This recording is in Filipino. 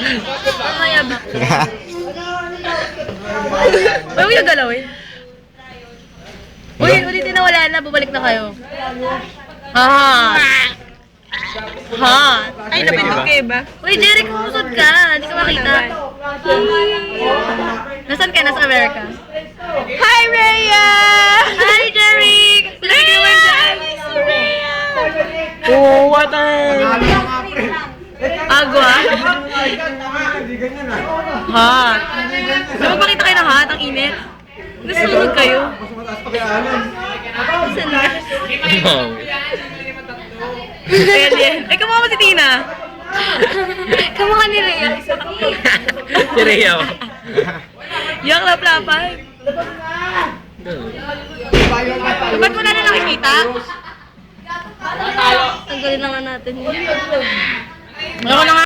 Mamaya ba? Uy, huwag yung galawin. Uy, ulitin na wala na. Bumalik na kayo. Ha. Ay, napindot kayo ba? Uy, Jeric, kumusod ka. Hindi ka makita. Nasaan ka? Nasa Amerika. Hi, Rhea! Hi, Jeric! Oh, water! Agua. Hot. Magpakita kayo ng hot, ang init. Nasunog kayo. Saan na? Alien. Ay, kamukha mo si Tina. Kamukha ni Rhea. Si Rhea. Yung laplapan. Ba't mo na nakikita? Tanggalin na nga natin yun. Ako na nga.